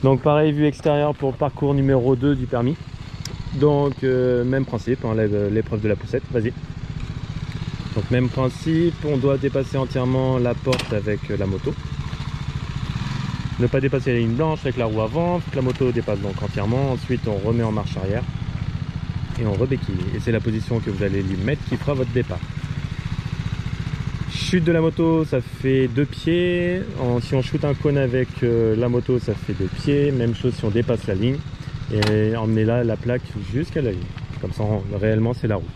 Donc pareil, vue extérieure pour le parcours numéro 2 du permis. Donc même principe, on enlève l'épreuve de la poussette, vas-y. Donc même principe, on doit dépasser entièrement la porte avec la moto. Ne pas dépasser la ligne blanche avec la roue avant, faut que la moto dépasse donc entièrement. Ensuite on remet en marche arrière et on rebéquille. Et c'est la position que vous allez lui mettre qui fera votre départ. Chute de la moto, ça fait 2 pieds. Si on shoot un cône avec la moto, ça fait 2 pieds. Même chose si on dépasse la ligne. Et emmenez là la plaque jusqu'à la ligne. Comme ça, réellement, c'est la roue.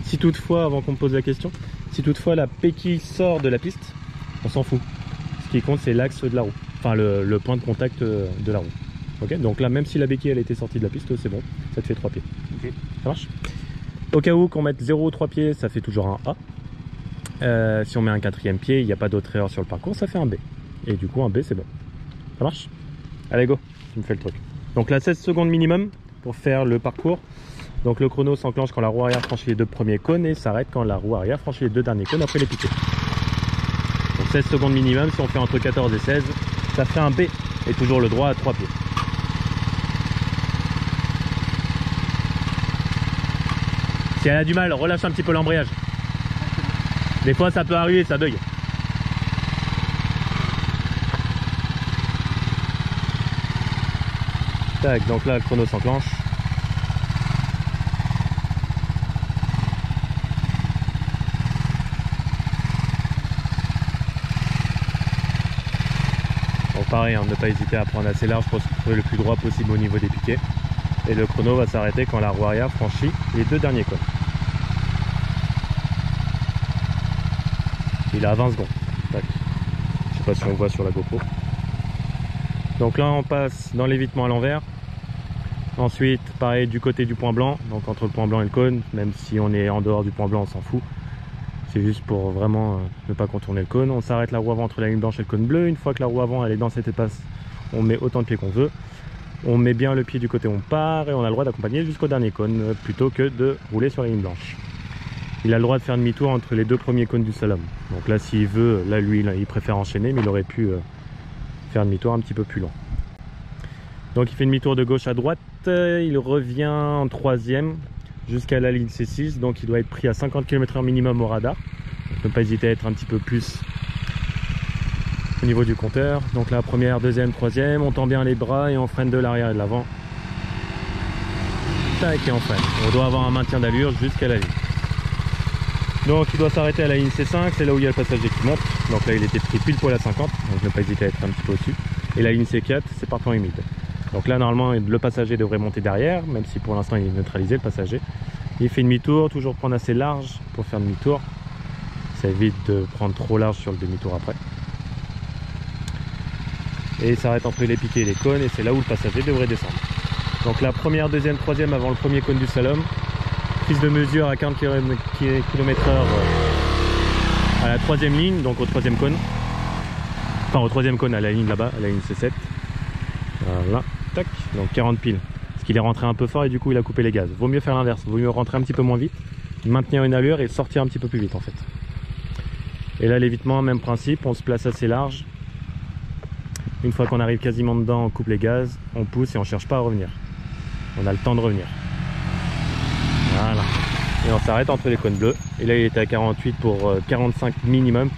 Si toutefois, avant qu'on me pose la question, si toutefois la béquille sort de la piste, on s'en fout. Ce qui compte, c'est l'axe de la roue. Enfin, le point de contact de la roue. Ok, donc là, même si la béquille elle était sortie de la piste, c'est bon. Ça te fait 3 pieds. Okay. Ça marche? Au cas où qu'on mette 0 ou 3 pieds, ça fait toujours un A. Si on met un 4e pied, il n'y a pas d'autre erreur sur le parcours, ça fait un B. Et du coup, un B, c'est bon. Ça marche? Allez, go, tu me fais le truc. Donc là, 16 secondes minimum pour faire le parcours. Donc le chrono s'enclenche quand la roue arrière franchit les 2 premiers cônes et s'arrête quand la roue arrière franchit les 2 derniers cônes après les piquets. Donc 16 secondes minimum, si on fait entre 14 et 16, ça fait un B. Et toujours le droit à 3 pieds. Si elle a du mal, relâche un petit peu l'embrayage. Des fois ça peut arriver, ça bug. Tac, donc là le chrono s'enclenche. Bon pareil, hein, ne pas hésiter à prendre assez large pour se trouver le plus droit possible au niveau des piquets. Et le chrono va s'arrêter quand la roue arrière franchit les 2 derniers cônes. Il est à 20 secondes. Tac. Je sais pas si on voit sur la GoPro. Donc là on passe dans l'évitement à l'envers. Ensuite pareil du côté du point blanc, donc entre le point blanc et le cône, même si on est en dehors du point blanc on s'en fout. C'est juste pour vraiment ne pas contourner le cône. On s'arrête la roue avant entre la ligne blanche et le cône bleu. Une fois que la roue avant elle est dans cette espace, on met autant de pieds qu'on veut. On met bien le pied du côté où on part et on a le droit d'accompagner jusqu'au dernier cône plutôt que de rouler sur la ligne blanche. Il a le droit de faire demi-tour entre les 2 premiers cônes du slalom. Donc là s'il veut, là lui il préfère enchaîner, mais il aurait pu faire demi-tour un petit peu plus long. Donc il fait demi-tour de gauche à droite, il revient en 3e jusqu'à la ligne C6, donc il doit être pris à 50 km/h minimum au radar. Donc ne pas hésiter à être un petit peu plus au niveau du compteur. Donc là, première, deuxième, troisième, on tend bien les bras et on freine de l'arrière et de l'avant. Tac, et on freine. On doit avoir un maintien d'allure jusqu'à la ligne. Donc il doit s'arrêter à la ligne C5, c'est là où il y a le passager qui monte. Donc là il était pris pile poil à 50, donc ne pas hésiter à être un petit peu au-dessus. Et la ligne C4, c'est partant humide. Donc là normalement le passager devrait monter derrière, même si pour l'instant il est neutralisé le passager. Il fait demi-tour, toujours prendre assez large pour faire demi-tour. Ça évite de prendre trop large sur le demi-tour après. Et il s'arrête entre les piquets et les cônes et c'est là où le passager devrait descendre. Donc la première, deuxième, troisième avant le premier cône du slalom. Prise de mesure à 40 km/h à la 3e ligne, donc au 3e cône. Enfin au 3e cône à la ligne là-bas, à la ligne C7. Voilà, tac, donc 40 piles. Parce qu'il est rentré un peu fort et du coup il a coupé les gaz. Vaut mieux faire l'inverse, vaut mieux rentrer un petit peu moins vite, maintenir une allure et sortir un petit peu plus vite en fait. Et là l'évitement, même principe, on se place assez large. Une fois qu'on arrive quasiment dedans, on coupe les gaz, on pousse et on cherche pas à revenir. On a le temps de revenir. Voilà. Et on s'arrête entre les cônes bleus. Et là il était à 48 pour 45 minimum.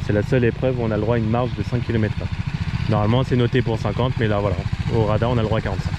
C'est la seule épreuve où on a le droit à une marge de 5 km/h. Normalement c'est noté pour 50, mais là voilà, au radar on a le droit à 45.